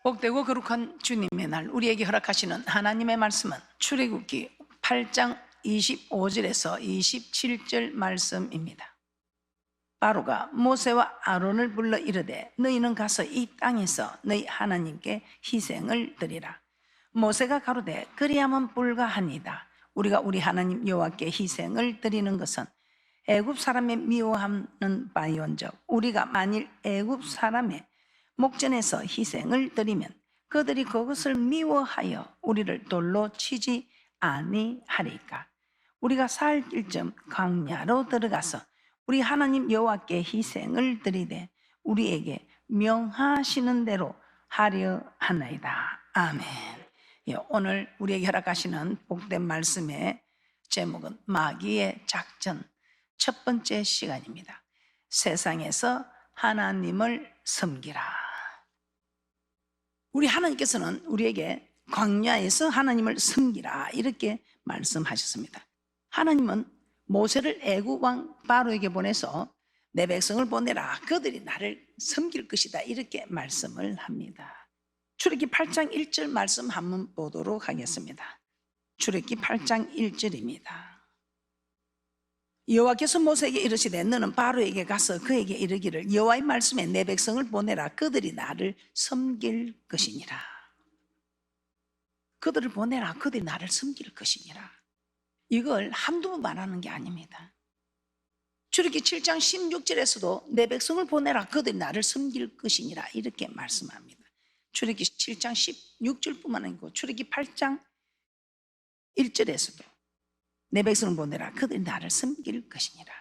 복되고 거룩한 주님의 날, 우리에게 허락하시는 하나님의 말씀은 출애굽기 8장 25절에서 27절 말씀입니다. 바로가 모세와 아론을 불러 이르되 너희는 가서 이 땅에서 너희 하나님께 희생을 드리라. 모세가 가로되 그리하면 불가하니이다. 우리가 우리 하나님 여호와께 희생을 드리는 것은 애굽 사람의 미워하는 바이온즉 우리가 만일 애굽 사람의 목전에서 희생을 드리면 그들이 그것을 미워하여 우리를 돌로 치지 아니하리까. 우리가 살 길쯤 광야로 들어가서 우리 하나님 여호와께 희생을 드리되 우리에게 명하시는 대로 하려 하나이다. 아멘. 오늘 우리에게 허락하시는 복된 말씀의 제목은 마귀의 작전 첫 번째 시간입니다. 세상에서 하나님을 섬기라. 우리 하나님께서는 우리에게 광야에서 하나님을 섬기라 이렇게 말씀하셨습니다. 하나님은 모세를 애굽 왕 바로에게 보내서 내 백성을 보내라. 그들이 나를 섬길 것이다. 이렇게 말씀을 합니다. 출애굽기 8장 1절 말씀 한번 보도록 하겠습니다. 출애굽기 8장 1절입니다. 여호와께서 모세에게 이르시되 너는 바로에게 가서 그에게 이르기를 여호와의 말씀에 내 백성을 보내라. 그들이 나를 섬길 것이니라. 그들을 보내라. 그들이 나를 섬길 것이니라. 이걸 한두 번 말하는 게 아닙니다. 출애굽기 7장 16절에서도 내 백성을 보내라. 그들이 나를 섬길 것이니라. 이렇게 말씀합니다. 출애굽기 7장 16절뿐만 아니고 출애굽기 8장 1절에서도 내 백성을 보내라. 그들이 나를 섬길 것이니라.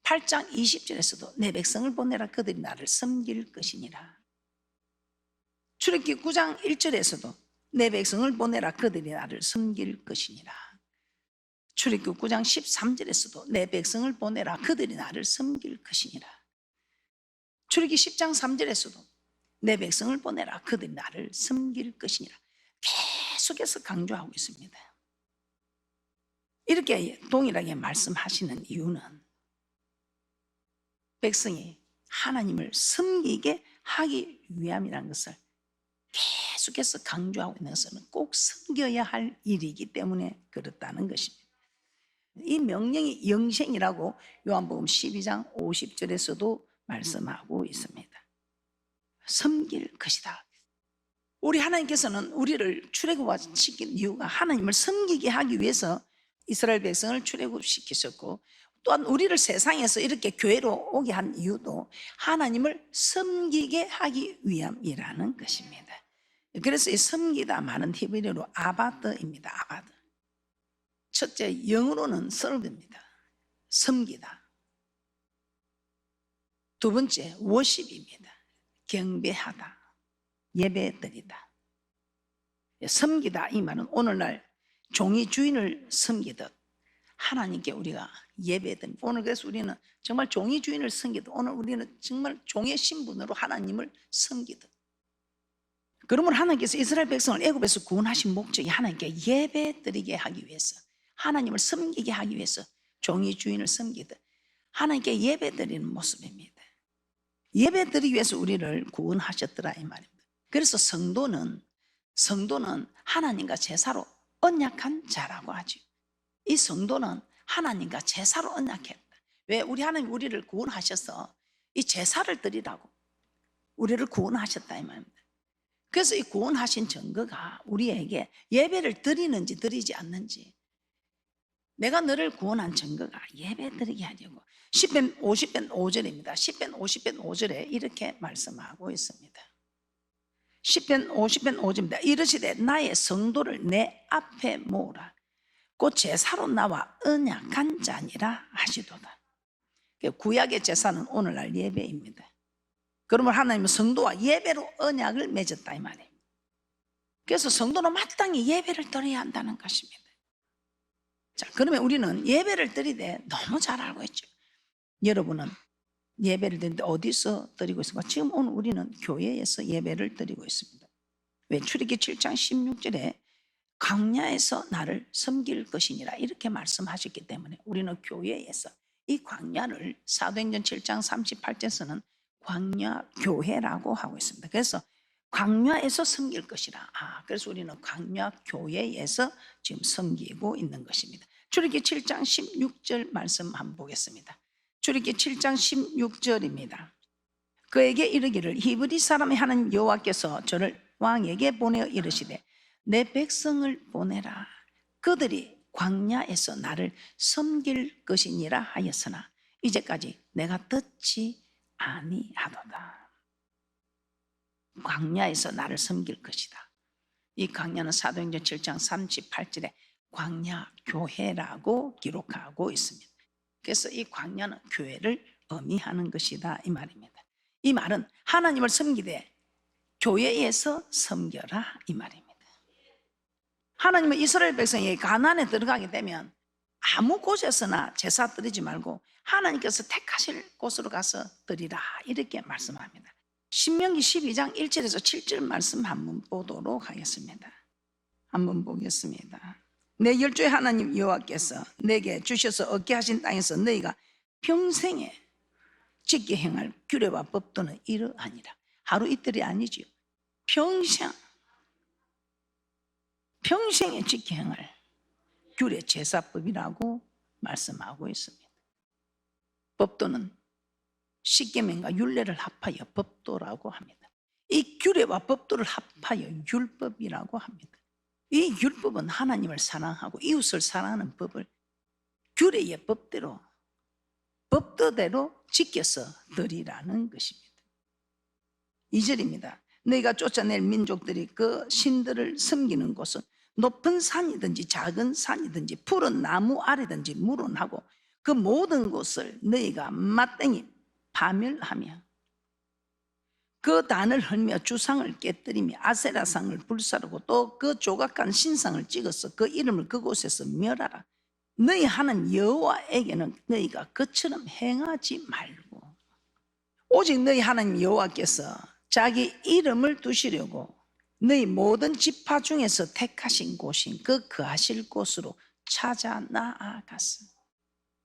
8장 20절에서도 내 백성을 보내라. 그들이 나를 섬길 것이니라. 출애굽기 9장 1절에서도 내 백성을 보내라. 그들이 나를 섬길 것이니라. 출애굽기 9장 13절에서도 내 백성을 보내라. 그들이 나를 섬길 것이니라. 출애굽기 10장 3절에서도 내 백성을 보내라. 그들이 나를 섬길 것이니라. 계속해서 강조하고 있습니다. 이렇게 동일하게 말씀하시는 이유는 백성이 하나님을 섬기게 하기 위함이라는 것을 계속해서 강조하고 있는 것은 꼭 섬겨야 할 일이기 때문에 그렇다는 것입니다. 이 명령이 영생이라고 요한복음 12장 50절에서도 말씀하고 있습니다. 섬길 것이다. 우리 하나님께서는 우리를 출애굽시킨 이유가 하나님을 섬기게 하기 위해서 이스라엘 백성을 출애굽시키셨고, 또한 우리를 세상에서 이렇게 교회로 오게 한 이유도 하나님을 섬기게 하기 위함이라는 것입니다. 그래서 이 섬기다 말은 히브리어로 아바드입니다. 아바드. 첫째, 영어로는 serve입니다. 섬기다. 두 번째, worship입니다. 경배하다, 예배드리다. 섬기다 이 말은 오늘날 종이 주인을 섬기듯 하나님께 우리가 예배드립니다. 오늘 그래서 우리는 정말 종이 주인을 섬기듯 오늘 우리는 정말 종의 신분으로 하나님을 섬기듯. 그러면 하나님께서 이스라엘 백성을 애굽에서 구원하신 목적이 하나님께 예배드리게 하기 위해서, 하나님을 섬기게 하기 위해서 종이 주인을 섬기듯 하나님께 예배드리는 모습입니다. 예배드리기 위해서 우리를 구원하셨더라 이 말입니다. 그래서 성도는 하나님과 제사로 언약한 자라고 하죠. 이 성도는 하나님과 제사로 언약했다. 왜? 우리 하나님 우리를 구원하셔서 이 제사를 드리라고 우리를 구원하셨다 이 말입니다. 그래서 이 구원하신 증거가 우리에게 예배를 드리는지 드리지 않는지, 내가 너를 구원한 증거가 예배 드리게 하려고. 시편 50편 5절입니다. 시편 50편 5절에 이렇게 말씀하고 있습니다. 시편 50편 5절입니다. 이르시되 나의 성도를 내 앞에 모으라. 곧 제사로 나와 언약한 자니라 하시도다. 구약의 제사는 오늘날 예배입니다. 그러면 하나님은 성도와 예배로 언약을 맺었다 이 말이에요. 그래서 성도는 마땅히 예배를 드려야 한다는 것입니다. 자, 그러면 우리는 예배를 드리되 너무 잘 알고 있죠. 여러분은 예배를 드리는데 어디서 드리고 있습니까? 지금 오늘 우리는 교회에서 예배를 드리고 있습니다. 왜? 출애굽기 7장 16절에 광야에서 나를 섬길 것이니라 이렇게 말씀하셨기 때문에 우리는 교회에서 이 광야를 사도행전 7장 38절에서는 광야 교회라고 하고 있습니다. 그래서 광야에서 섬길 것이라. 그래서 우리는 광야 교회에서 지금 섬기고 있는 것입니다. 출애굽기 7장 16절 말씀 한번 보겠습니다. 출애굽기 7장 16절입니다. 그에게 이르기를 히브리 사람의 하나님 여호와께서 저를 왕에게 보내어 이르시되 내 백성을 보내라. 그들이 광야에서 나를 섬길 것이니라 하였으나 이제까지 내가 듣지 아니하도다. 광야에서 나를 섬길 것이다. 이 광야는 사도행전 7장 38절에 광야 교회라고 기록하고 있습니다. 그래서 이 광야는 교회를 의미하는 것이다 이 말입니다. 이 말은 하나님을 섬기되 교회에서 섬겨라 이 말입니다. 하나님은 이스라엘 백성이 가나안에 들어가게 되면 아무 곳에서나 제사 드리지 말고 하나님께서 택하실 곳으로 가서 드리라 이렇게 말씀합니다. 신명기 12장 1절에서 7절 말씀 한번 보도록 하겠습니다. 한번 보겠습니다. 내 열조의 하나님 여호와께서 내게 주셔서 얻게 하신 땅에서 너희가 평생에 지켜 행할 규례와 법도는 이러하니라. 하루 이틀이 아니지요. 평생에 지켜 행할 규례 제사법이라고 말씀하고 있습니다. 법도는 십계명과 율례를 합하여 법도라고 합니다. 이 규례와 법도를 합하여 율법이라고 합니다. 이 율법은 하나님을 사랑하고 이웃을 사랑하는 법을 규례의 법도대로 지켜서 드리라는 것입니다. 2절입니다. 너희가 쫓아낼 민족들이 그 신들을 섬기는 곳은 높은 산이든지 작은 산이든지 푸른 나무 아래든지 물은하고 그 모든 곳을 너희가 마땅히 파멸하며 그 단을 헐며 주상을 깨뜨리며 아세라상을 불사르고 또 그 조각한 신상을 찍어서 그 이름을 그곳에서 멸하라. 너희 하나님 여호와에게는 너희가 그처럼 행하지 말고 오직 너희 하나님 여호와께서 자기 이름을 두시려고 너희 모든 지파 중에서 택하신 곳인 그 거하실 곳으로 찾아 나아갔어.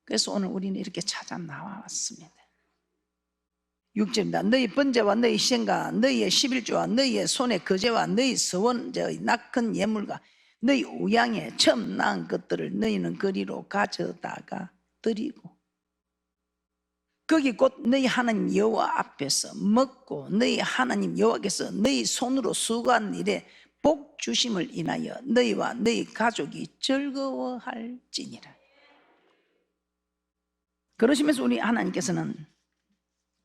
그래서 오늘 우리는 이렇게 찾아 나왔습니다. 6절입니다. 너희 번제와 너희 희생과 너희의 11조와 너희의 손의 거제와 너희 서원제의 낙헌 예물과 너희 우양에 처음 낳은 것들을 너희는 거리로 가져다가 드리고 거기 곧 너희 하나님 여호와 앞에서 먹고 너희 하나님 여호와께서 너희 손으로 수고한 일에 복 주심을 인하여 너희와 너희 가족이 즐거워할지니라. 그러시면서 우리 하나님께서는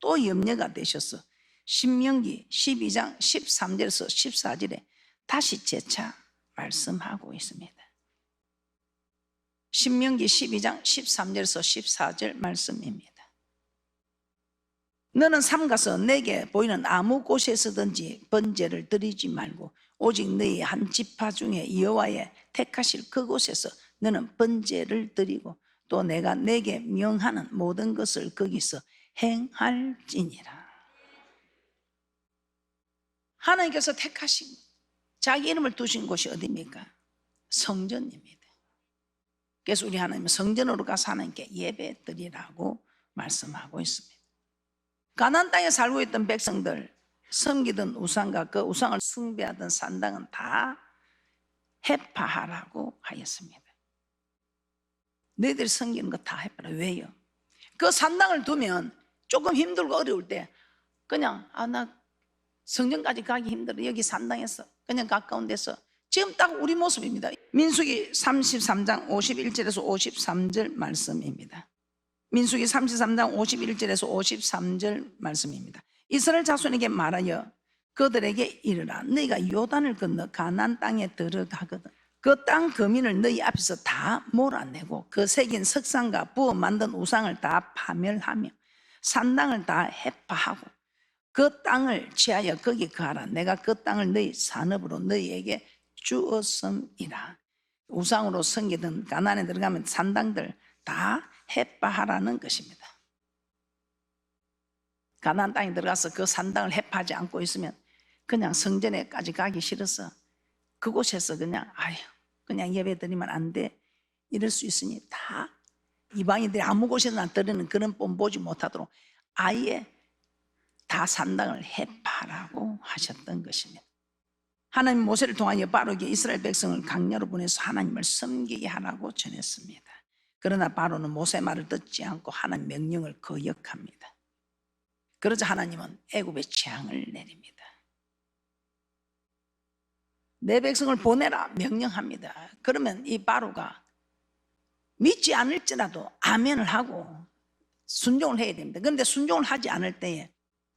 또 염려가 되셔서 신명기 12장 13절에서 14절에 다시 재차 말씀하고 있습니다. 신명기 12장 13절에서 14절 말씀입니다. 너는 삼가서 내게 보이는 아무 곳에서든지 번제를 드리지 말고 오직 너희 한 지파 중에 여호와의 택하실 그곳에서 너는 번제를 드리고 또 내가 내게 명하는 모든 것을 거기서 행할지니라. 하나님께서 택하신 자기 이름을 두신 곳이 어디입니까? 성전입니다. 그래서 우리 하나님은 성전으로 가서 하나님께 예배 드리라고 말씀하고 있습니다. 가나안 땅에 살고 있던 백성들 섬기던 우상과 그 우상을 숭배하던 산당은 다 해파하라고 하였습니다. 너희들이 섬기는 거 다 해파라. 왜요? 그 산당을 두면 조금 힘들고 어려울 때 그냥 나 성전까지 가기 힘들어 여기 산당에서 그냥 가까운 데서 지금 딱 우리 모습입니다. 민수기 33장 51절에서 53절 말씀입니다. 민수기 33장 51절에서 53절 말씀입니다. 이스라엘 자손에게 말하여 그들에게 이르라. 너희가 요단을 건너 가나안 땅에 들어가거든 그 땅 거민을 너희 앞에서 다 몰아내고 그 새긴 석상과 부어 만든 우상을 다 파멸하며 산당을 다 해파하고 그 땅을 취하여 거기 거하라. 내가 그 땅을 너희 산업으로 너희에게 주었음이라. 우상으로 섬기던 가나안에 들어가면 산당들 다 해파하라는 것입니다. 가나안 땅에 들어가서 그 산당을 해파하지 않고 있으면 그냥 성전에까지 가기 싫어서 그곳에서 그냥 예배 드리면 안 돼 이럴 수 있으니 다 이방인들이 아무 곳에나 드리는 그런 뻔 보지 못하도록 아예 다 산당을 해파라고 하셨던 것입니다. 하나님 모세를 통하여 바로에게 이스라엘 백성을 강야로 보내서 하나님을 섬기게 하라고 전했습니다. 그러나 바로는 모세 말을 듣지 않고 하나님 명령을 거역합니다. 그러자 하나님은 애굽에 재앙을 내립니다. 내 백성을 보내라 명령합니다. 그러면 이 바로가 믿지 않을지라도 아멘을 하고 순종을 해야 됩니다. 그런데 순종을 하지 않을 때에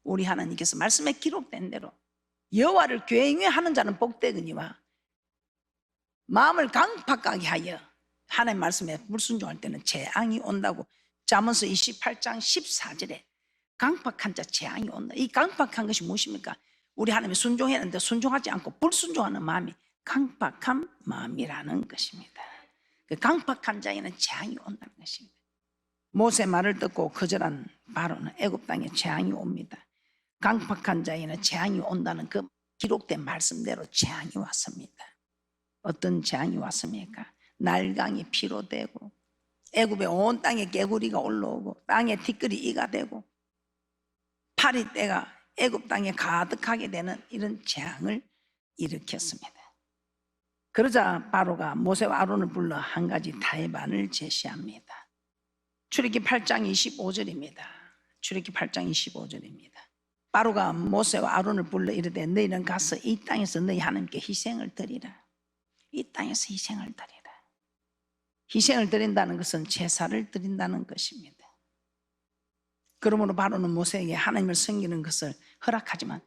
우리 하나님께서 말씀에 기록된 대로 여호와를 경외하는 자는 복되거니와 마음을 강팍하게 하여 하나님 말씀에 불순종할 때는 재앙이 온다고 잠언서 28장 14절에 강팍한 자 재앙이 온다. 이 강팍한 것이 무엇입니까? 우리 하나님이 순종했는데 순종하지 않고 불순종하는 마음이 강팍한 마음이라는 것입니다. 그 강팍한 자에는 재앙이 온다는 것입니다. 모세 말을 듣고 거절한 바로는 애굽 땅에 재앙이 옵니다. 강팍한 자에는 재앙이 온다는 그 기록된 말씀대로 재앙이 왔습니다. 어떤 재앙이 왔습니까? 날강이 피로 되고 애굽의 온 땅에 개구리가 올라오고 땅에 티끌이 이가 되고 파리떼가 애굽 땅에 가득하게 되는 이런 재앙을 일으켰습니다. 그러자 바로가 모세와 아론을 불러 한 가지 타협안을 제시합니다. 출애굽기 8장 25절입니다. 출애굽기 8장 25절입니다. 바로가 모세와 아론을 불러 이르되 너희는 가서 이 땅에서 너희 하나님께 희생을 드리라. 이 땅에서 희생을 드리라. 희생을 드린다는 것은 제사를 드린다는 것입니다. 그러므로 바로는 모세에게 하나님을 섬기는 것을 허락하지만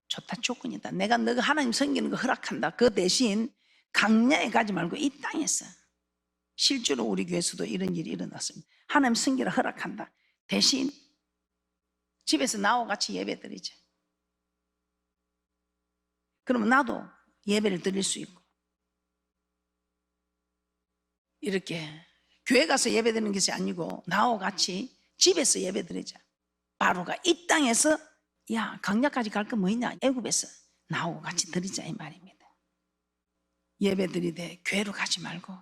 좋다 조건이다. 내가 너가 하나님 섬기는 거 허락한다. 그 대신 강야에 가지 말고 이 땅에서, 실제로 우리 교회에서도 이런 일이 일어났습니다. 하나님 섬기라 허락한다. 대신 집에서 나와 같이 예배 드리자. 그러면 나도 예배를 드릴 수 있고, 이렇게 교회 가서 예배 드리는 것이 아니고 나와 같이 집에서 예배 드리자. 바로가 이 땅에서 야 강야까지 갈 거 뭐냐, 애굽에서 나하고 같이 드리자 이 말입니다. 예배 드리되 교회로 가지 말고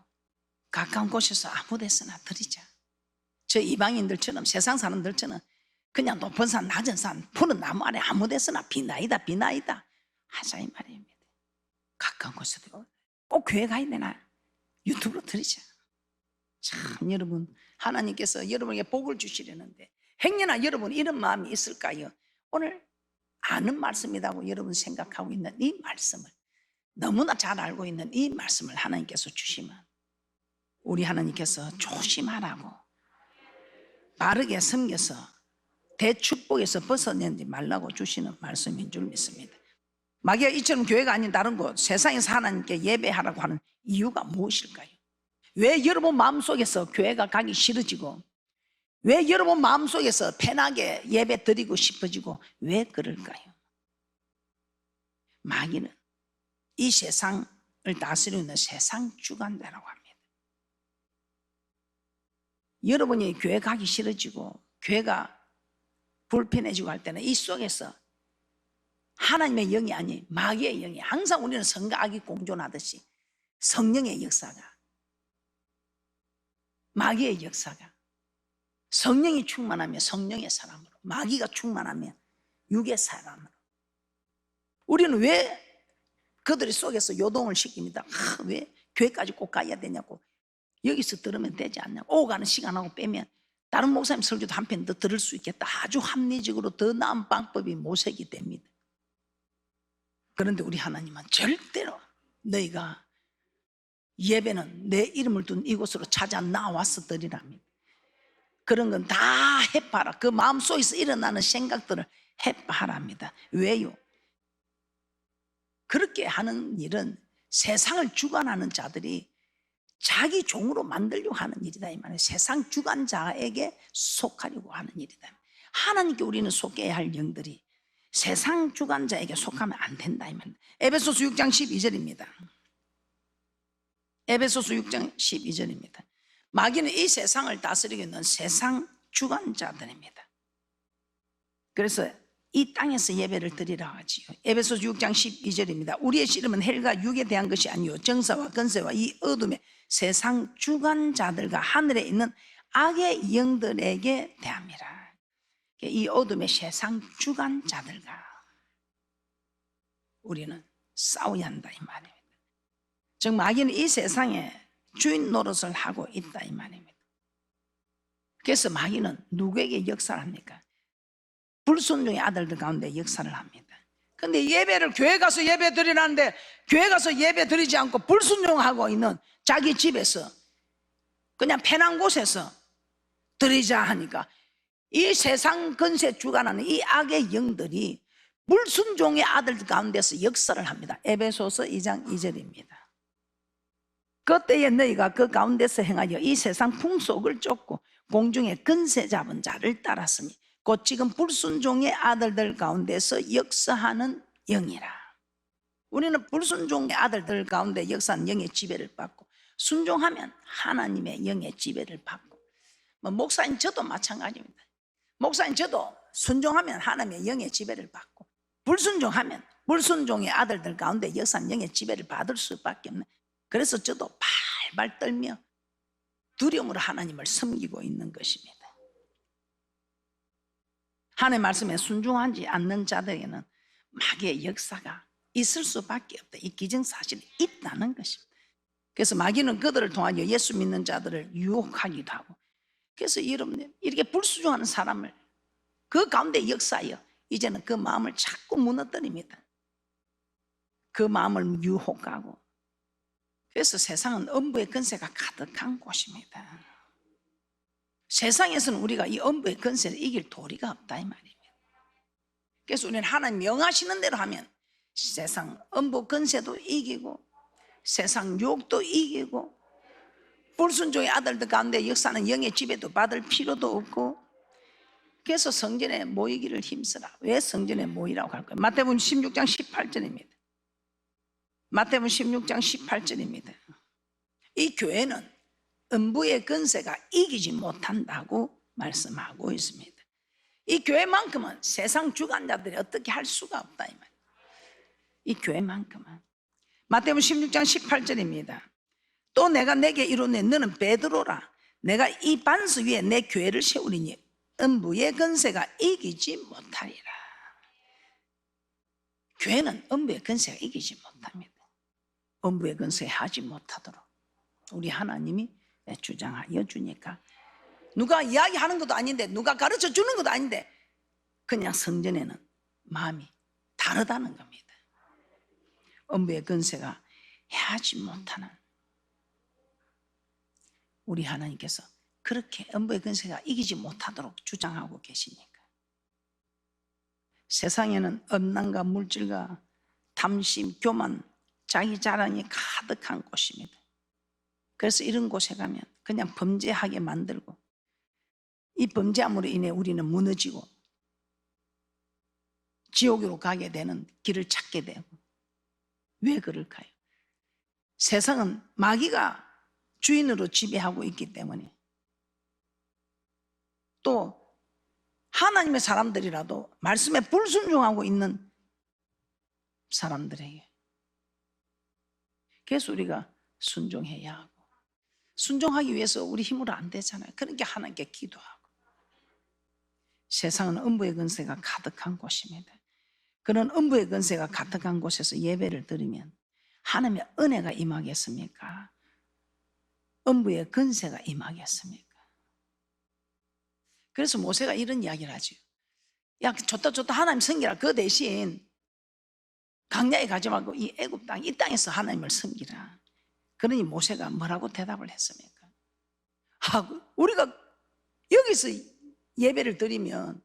가까운 곳에서 아무 데서나 드리자. 저 이방인들처럼, 세상 사람들처럼 그냥 높은 산 낮은 산 푸른 나무 아래 아무 데서나 비나이다 하자 이 말입니다. 가까운 곳에도 꼭 교회 가야 되나? 유튜브로 드리자. 참 여러분, 하나님께서 여러분에게 복을 주시려는데 행여나 여러분 이런 마음이 있을까요? 오늘 아는 말씀이라고 여러분 생각하고 있는 이 말씀을, 너무나 잘 알고 있는 이 말씀을 하나님께서 주시면 우리 하나님께서 조심하라고, 바르게 섬겨서 대축복에서 벗어내지 말라고 주시는 말씀인 줄 믿습니다. 마귀가 이처럼 교회가 아닌 다른 곳 세상에서 하나님께 예배하라고 하는 이유가 무엇일까요? 왜 여러분 마음속에서 교회가 가기 싫어지고, 왜 여러분 마음속에서 편하게 예배 드리고 싶어지고, 왜 그럴까요? 마귀는 이 세상을 다스리는 세상 주관자라고 합니다. 여러분이 교회 가기 싫어지고 교회가 불편해지고 할 때는 이 속에서 하나님의 영이 아닌 마귀의 영이, 항상 우리는 성과 악이 공존하듯이 성령의 역사가, 마귀의 역사가, 성령이 충만하면 성령의 사람으로, 마귀가 충만하면 육의 사람으로. 우리는 왜 그들의 속에서 요동을 시킵니다. 왜 교회까지 꼭 가야 되냐고, 여기서 들으면 되지 않냐고, 오고 가는 시간하고 빼면 다른 목사님 설교도 한 편 더 들을 수 있겠다. 아주 합리적으로 더 나은 방법이 모색이 됩니다. 그런데 우리 하나님은 절대로 너희가 예배는 내 이름을 둔 이곳으로 찾아 나와서 드리랍니다. 그런 건 다 해봐라. 그 마음속에서 일어나는 생각들을 해봐랍니다. 왜요? 그렇게 하는 일은 세상을 주관하는 자들이 자기 종으로 만들려고 하는 일이다 이 말이에요. 세상 주관자에게 속하려고 하는 일이다. 하나님께 우리는 속해야 할 영들이 세상 주관자에게 속하면 안 된다 이 말이에요. 에베소서 6장 12절입니다. 에베소서 6장 12절입니다. 마귀는 이 세상을 다스리고 있는 세상 주관자들입니다. 그래서 이 땅에서 예배를 드리라 하지요. 에베소서 6장 12절입니다. 우리의 씨름은 혈과 육에 대한 것이 아니요 정사와 권세와 이 어둠의 세상 주관자들과 하늘에 있는 악의 영들에게 대함이라. 이 어둠의 세상 주관자들과 우리는 싸워야 한다 이 말입니다. 즉 마귀는 이 세상에 주인 노릇을 하고 있다 이 말입니다. 그래서 마귀는 누구에게 역사를 합니까? 불순종의 아들들 가운데 역사를 합니다. 근데 예배를 교회 가서 예배 드리라는데 교회 가서 예배 드리지 않고 불순종하고 있는 자기 집에서 그냥 편한 곳에서 드리자 하니까 이 세상 근세 주관하는 이 악의 영들이 불순종의 아들들 가운데서 역사를 합니다. 에베소서 2장 2절입니다. 그때에 너희가 그 가운데서 행하여 이 세상 풍속을 쫓고 공중에 근세 잡은 자를 따랐으니 곧 지금 불순종의 아들들 가운데서 역사하는 영이라. 우리는 불순종의 아들들 가운데 역사하는 영의 지배를 받고 순종하면 하나님의 영의 지배를 받고 목사님 저도 마찬가지입니다. 목사님 저도 순종하면 하나님의 영의 지배를 받고 불순종하면 불순종의 아들들 가운데 역사하는 영의 지배를 받을 수밖에 없는. 그래서 저도 발발 떨며 두려움으로 하나님을 섬기고 있는 것입니다. 하나님의 말씀에 순종하지 않는 자들에게는 마귀의 역사가 있을 수밖에 없다. 이 기정사실이 있다는 것입니다. 그래서 마귀는 그들을 통하여 예수 믿는 자들을 유혹하기도 하고, 그래서 여러분 이렇게 불순종하는 사람을 그 가운데 역사하여 이제는 그 마음을 자꾸 무너뜨립니다. 그 마음을 유혹하고. 그래서 세상은 음부의 근세가 가득한 곳입니다. 세상에서는 우리가 이 음부의 근세를 이길 도리가 없다 이 말입니다. 그래서 우리는 하나님 명하시는 대로 하면 세상 음부 근세도 이기고 세상 유혹도 이기고 불순종의 아들들 가운데 역사하는 영의 지배도 받을 필요도 없고. 그래서 성전에 모이기를 힘쓰라. 왜 성전에 모이라고 할까요? 마태복음 16장 18절입니다. 마태복음 16장 18절입니다. 이 교회는 음부의 근세가 이기지 못한다고 말씀하고 있습니다. 이 교회만큼은 세상 주관자들이 어떻게 할 수가 없다 이 말이에요. 이 교회만큼은. 마태복음 16장 18절입니다. 또 내가 내게 이르노니 너는 베드로라. 내가 이 반석 위에 내 교회를 세우리니 음부의 근세가 이기지 못하리라. 교회는 음부의 근세가 이기지 못합니다. 음부의 근세에 하지 못하도록 우리 하나님이 주장하여 주니까, 누가 이야기하는 것도 아닌데 누가 가르쳐 주는 것도 아닌데 그냥 성전에는 마음이 다르다는 겁니다. 음부의 근세가 해하지 못하는 우리 하나님께서 그렇게 음부의 근세가 이기지 못하도록 주장하고 계시니까. 세상에는 음란과 물질과 탐심, 교만, 자기 자랑이 가득한 곳입니다. 그래서 이런 곳에 가면 그냥 범죄하게 만들고 이 범죄함으로 인해 우리는 무너지고 지옥으로 가게 되는 길을 찾게 되고. 왜 그럴까요? 세상은 마귀가 주인으로 지배하고 있기 때문에, 또 하나님의 사람들이라도 말씀에 불순종하고 있는 사람들에게, 그래서 우리가 순종해야 하고, 순종하기 위해서 우리 힘으로 안 되잖아요. 그러니까 하나님께 기도하고. 세상은 음부의 근세가 가득한 곳입니다. 그런 음부의 근세가 가득한 곳에서 예배를 드리면 하나님의 은혜가 임하겠습니까? 음부의 근세가 임하겠습니까? 그래서 모세가 이런 이야기를 하죠. 야, 좋다 하나님 섬기라. 그 대신 광야에 가지 말고 이 애굽 땅, 이 땅에서 하나님을 섬기라. 그러니 모세가 뭐라고 대답을 했습니까? 우리가 여기서 예배를 드리면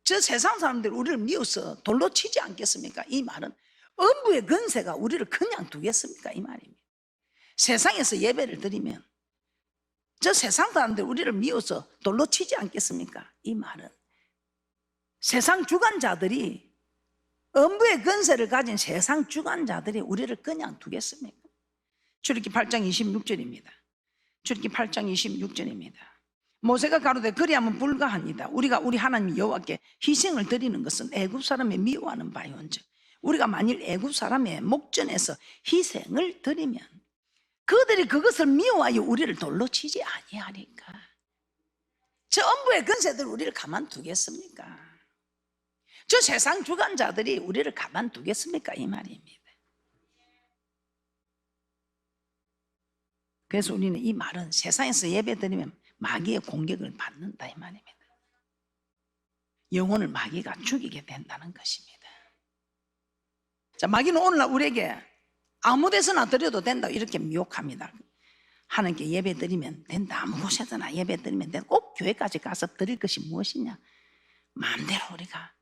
저 세상 사람들이 우리를 미워서 돌로 치지 않겠습니까? 이 말은 음부의 근세가 우리를 그냥 두겠습니까? 이 말입니다. 세상에서 예배를 드리면 저 세상 사람들이 우리를 미워서 돌로 치지 않겠습니까? 이 말은 세상 주관자들이, 음부의 근세를 가진 세상 주관자들이 우리를 그냥 두겠습니까? 출애굽기 8장 26절입니다. 출애굽기 8장 26절입니다. 모세가 가로되 그리하면 불가하니이다. 우리가 우리 하나님 여호와께 희생을 드리는 것은 애굽 사람의 미워하는 바이온즉 우리가 만일 애굽 사람의 목전에서 희생을 드리면 그들이 그것을 미워하여 우리를 돌로 치지 아니하리까. 전부의 근세들 우리를 가만두겠습니까? 저 세상 주관자들이 우리를 가만두겠습니까? 이 말입니다. 그래서 우리는 이 말은 세상에서 예배드리면 마귀의 공격을 받는다 이 말입니다. 영혼을 마귀가 죽이게 된다는 것입니다. 자, 마귀는 오늘날 우리에게 아무 데서나 드려도 된다 이렇게 미혹합니다. 하나님께 예배 드리면 된다. 아무 곳에서나 예배 드리면 된다. 꼭 교회까지 가서 드릴 것이 무엇이냐? 마음대로 우리가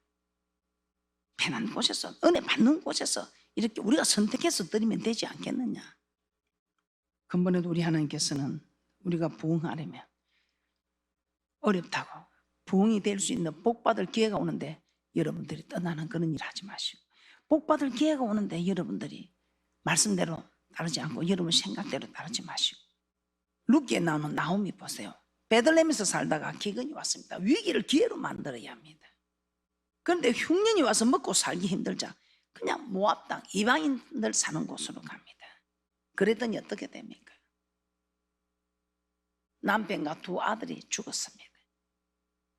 편한 곳에서, 은혜 받는 곳에서 이렇게 우리가 선택해서 드리면 되지 않겠느냐? 근본에도 우리 하나님께서는 우리가 부흥하려면 어렵다고 부흥이 될 수 있는 복받을 기회가 오는데 여러분들이 떠나는 그런 일 하지 마시고, 복받을 기회가 오는데 여러분들이 말씀대로 따르지 않고 여러분 생각대로 따르지 마시고, 룻기에 나오는 나오미 보세요. 베들레헴에서 살다가 기근이 왔습니다. 위기를 기회로 만들어야 합니다. 그런데 흉년이 와서 먹고 살기 힘들자 그냥 모압 땅 이방인들 사는 곳으로 갑니다. 그랬더니 어떻게 됩니까? 남편과 두 아들이 죽었습니다.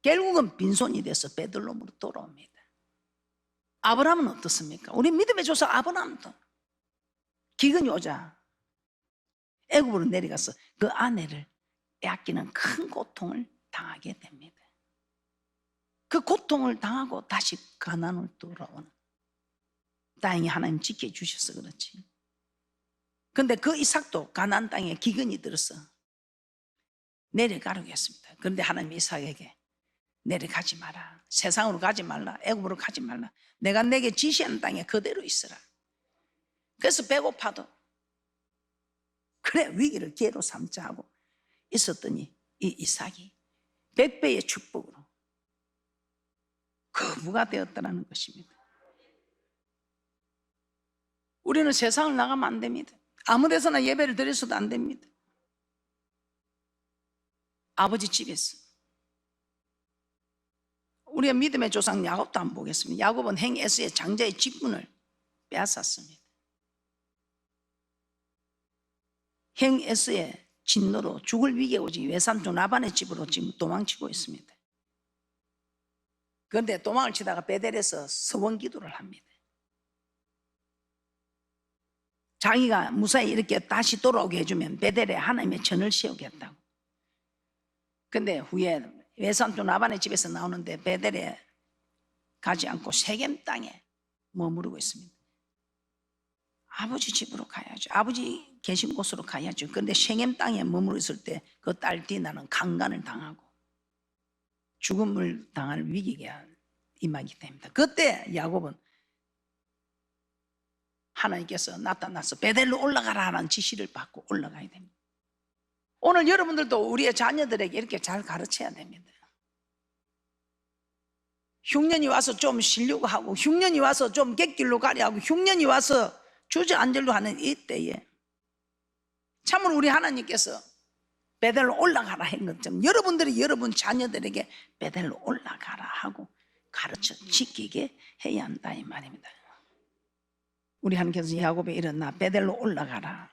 결국은 빈손이 돼서 베들레헴으로 돌아옵니다. 아브라함은 어떻습니까? 우리 믿음의 조상 아브라함도 기근이 오자 애굽으로 내려가서 그 아내를 빼앗기는 큰 고통을 당하게 됩니다. 그 고통을 당하고 다시 가나안으로 돌아오는, 다행히 하나님 지켜주셔서 그렇지. 그런데 그 이삭도 가나안 땅에 기근이 들어서 내려가려고 했습니다. 그런데 하나님 이삭에게 내려가지 마라, 세상으로 가지 말라, 애굽으로 가지 말라, 내가 내게 지시하는 땅에 그대로 있으라. 그래서 배고파도 그래 위기를 기회로 삼자 하고 있었더니 이 이삭이 100배의 축복으로 거부가 되었다는 것입니다. 우리는 세상을 나가면 안 됩니다. 아무 데서나 예배를 드려서도 안 됩니다. 아버지 집에서. 우리의 믿음의 조상 야곱도 한번 보겠습니다. 야곱은 행 에서의 장자의 직분을 빼앗았습니다. 행 에서의 진노로 죽을 위기에 오지 외삼촌 라반의 집으로 지금 도망치고 있습니다. 그런데 도망을 치다가 베델에서 서원 기도를 합니다. 자기가 무사히 이렇게 다시 돌아오게 해주면 베델에 하나님의 전을 세우겠다고. 근데 후에 외삼촌 라반의 집에서 나오는데 베델에 가지 않고 세겜 땅에 머무르고 있습니다. 아버지 집으로 가야죠. 아버지 계신 곳으로 가야죠. 그런데 세겜 땅에 머무르 있을 때 그 딸 디나는 강간을 당하고 죽음을 당할 위기가 임하게 됩니다. 그때 야곱은 하나님께서 나타나서 베델로 올라가라 하는 지시를 받고 올라가야 됩니다. 오늘 여러분들도 우리의 자녀들에게 이렇게 잘 가르쳐야 됩니다. 흉년이 와서 좀 쉬려고 하고, 흉년이 와서 좀 객길로 가려 하고, 흉년이 와서 주저앉으려 하는 이때에 참으로 우리 하나님께서 베델로 올라가라 한 것처럼 여러분들이 여러분 자녀들에게 베델로 올라가라 하고 가르쳐 지키게 해야 한다 이 말입니다. 우리 하나님께서 야곱에 일어나 베델로 올라가라.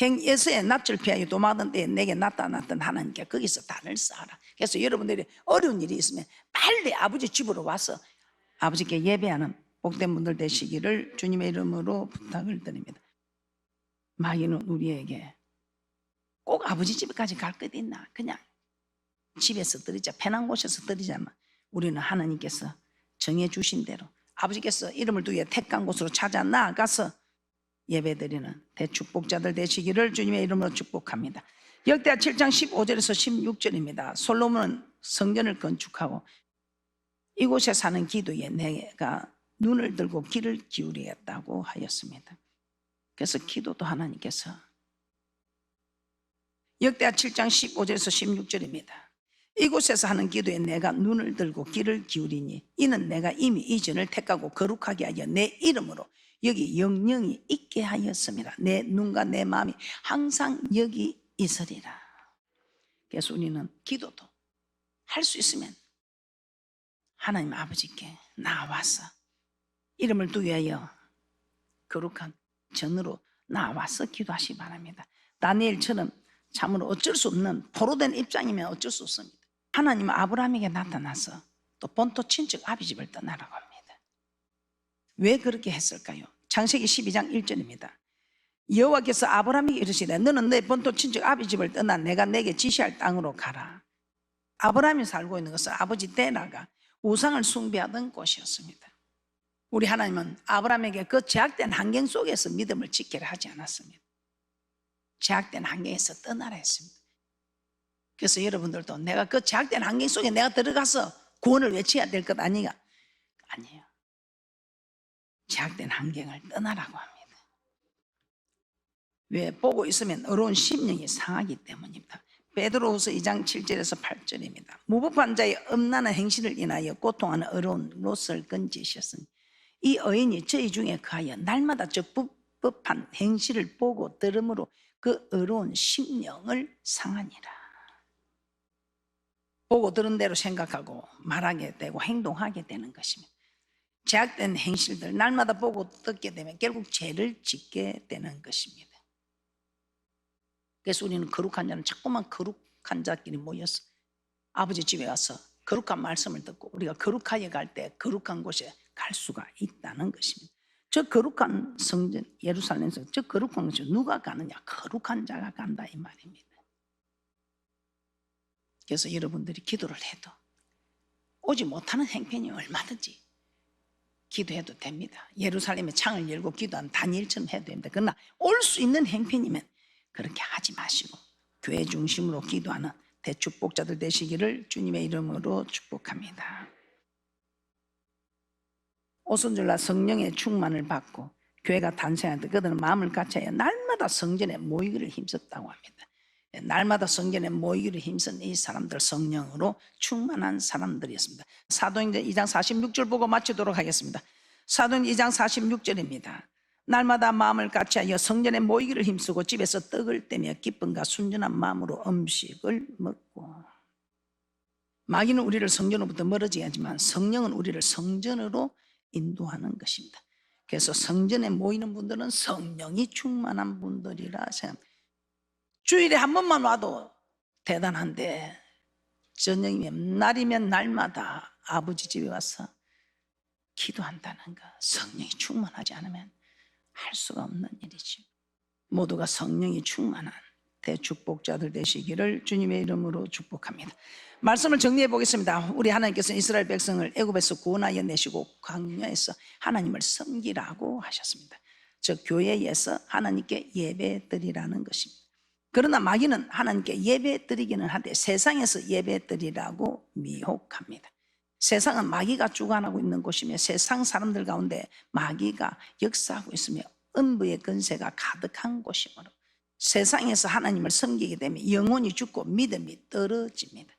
행 에서의 낯을 피하여 도망하던 때에 내게 나타났던 하나님께 거기서 단을 쌓아라. 그래서 여러분들이 어려운 일이 있으면 빨리 아버지 집으로 와서 아버지께 예배하는 복된 분들 되시기를 주님의 이름으로 부탁을 드립니다. 마귀는 우리에게 꼭 아버지 집까지 갈 것 있나? 그냥 집에서 드리자, 편한 곳에서 드리자만 우리는 하나님께서 정해주신 대로 아버지께서 이름을 두에 택한 곳으로 찾아 나아가서 예배드리는 대축복자들 되시기를 주님의 이름으로 축복합니다. 역대하 7장 15절에서 16절입니다. 솔로몬은 성전을 건축하고 이곳에 사는 기도에 내가 눈을 들고 귀를 기울이겠다고 하였습니다. 그래서 기도도 하나님께서 역대하 7장 15절에서 16절입니다. 이곳에서 하는 기도에 내가 눈을 들고 귀를 기울이니 이는 내가 이미 이 전을 택하고 거룩하게 하여 내 이름으로 여기 영영이 있게 하였습니다. 내 눈과 내 마음이 항상 여기 있으리라. 그래서 우리는 기도도 할 수 있으면 하나님 아버지께 나와서 이름을 두여하여 거룩한 전으로 나와서 기도하시기 바랍니다. 다니엘처럼 참으로 어쩔 수 없는 포로된 입장이면 어쩔 수 없습니다. 하나님은 아브라함에게 나타나서 또 본토 친척 아비집을 떠나라고 합니다. 왜 그렇게 했을까요? 창세기 12장 1절입니다. 여호와께서 아브라함에게 이르시되 너는 내 본토 친척 아비집을 떠나 내가 내게 지시할 땅으로 가라. 아브라함이 살고 있는 것은 아버지 데라가 우상을 숭배하던 곳이었습니다. 우리 하나님은 아브라함에게 그 제약된 환경 속에서 믿음을 지키라 하지 않았습니다. 제약된 환경에서 떠나라 했습니다. 그래서 여러분들도 내가 그 제약된 환경 속에 내가 들어가서 구원을 외쳐야 될 것 아니냐? 아니에요. 제약된 환경을 떠나라고 합니다. 왜? 보고 있으면 어려운 심령이 상하기 때문입니다. 베드로후서 2장 7절에서 8절입니다. 무법한 자의 음란한 행실을 인하여 고통하는 어려운 롯을 건지셨으니 이 의인이 저희 중에 거하여 날마다 저 불법한 행실을 보고 들으므로 그 어려운 심령을 상하니라. 보고 들은 대로 생각하고 말하게 되고 행동하게 되는 것입니다. 제약된 행실들 날마다 보고 듣게 되면 결국 죄를 짓게 되는 것입니다. 그래서 우리는 거룩한 자는 자꾸만 거룩한 자끼리 모여서 아버지 집에 가서 거룩한 말씀을 듣고 우리가 거룩하게 갈 때 거룩한 곳에 갈 수가 있다는 것입니다. 저 거룩한 성전 예루살렘에서 저 거룩한 곳에 누가 가느냐? 거룩한 자가 간다 이 말입니다. 그래서 여러분들이 기도를 해도 오지 못하는 행편이 얼마든지 기도해도 됩니다. 예루살렘에 창을 열고 기도한 다니엘처럼 해도 됩니다. 그러나 올 수 있는 행편이면 그렇게 하지 마시고 교회 중심으로 기도하는 대축복자들 되시기를 주님의 이름으로 축복합니다. 오순절날 성령의 충만을 받고 교회가 탄생할 때 그들은 마음을 같이하여 날마다 성전에 모이기를 힘썼다고 합니다. 날마다 성전에 모이기를 힘쓴 이 사람들 성령으로 충만한 사람들이었습니다. 사도행전 2장 46절 보고 마치도록 하겠습니다. 사도행전 2장 46절입니다. 날마다 마음을 같이하여 성전에 모이기를 힘쓰고 집에서 떡을 떼며 기쁨과 순전한 마음으로 음식을 먹고. 마귀는 우리를 성전으로부터 멀어지게 하지만 성령은 우리를 성전으로 인도하는 것입니다. 그래서 성전에 모이는 분들은 성령이 충만한 분들이라 생각합니다. 주일에 한 번만 와도 대단한데 저녁이면 날이면 날마다 아버지 집에 와서 기도한다는 것, 성령이 충만하지 않으면 할 수가 없는 일이죠. 모두가 성령이 충만한 대축복자들 되시기를 주님의 이름으로 축복합니다. 말씀을 정리해 보겠습니다. 우리 하나님께서는 이스라엘 백성을 애굽에서 구원하여 내시고 광야에서 하나님을 섬기라고 하셨습니다. 즉 교회에서 하나님께 예배드리라는 것입니다. 그러나 마귀는 하나님께 예배드리기는 하되 세상에서 예배드리라고 미혹합니다. 세상은 마귀가 주관하고 있는 곳이며 세상 사람들 가운데 마귀가 역사하고 있으며 음부의 권세가 가득한 곳이므로 세상에서 하나님을 섬기게 되면 영혼이 죽고 믿음이 떨어집니다.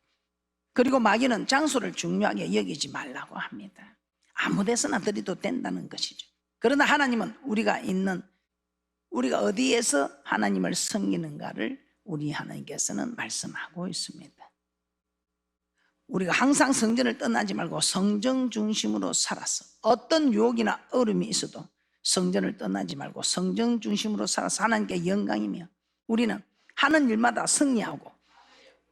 그리고 마귀는 장소를 중요하게 여기지 말라고 합니다. 아무 데서나 드려도 된다는 것이죠. 그러나 하나님은 우리가 어디에서 하나님을 섬기는가를 우리 하나님께서는 말씀하고 있습니다. 우리가 항상 성전을 떠나지 말고 성전 중심으로 살아서 어떤 유혹이나 어려움이 있어도 성전을 떠나지 말고 성전 중심으로 살아서 하나님께 영광이며 우리는 하는 일마다 승리하고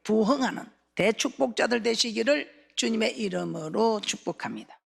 부흥하는 대축복자들 되시기를 주님의 이름으로 축복합니다.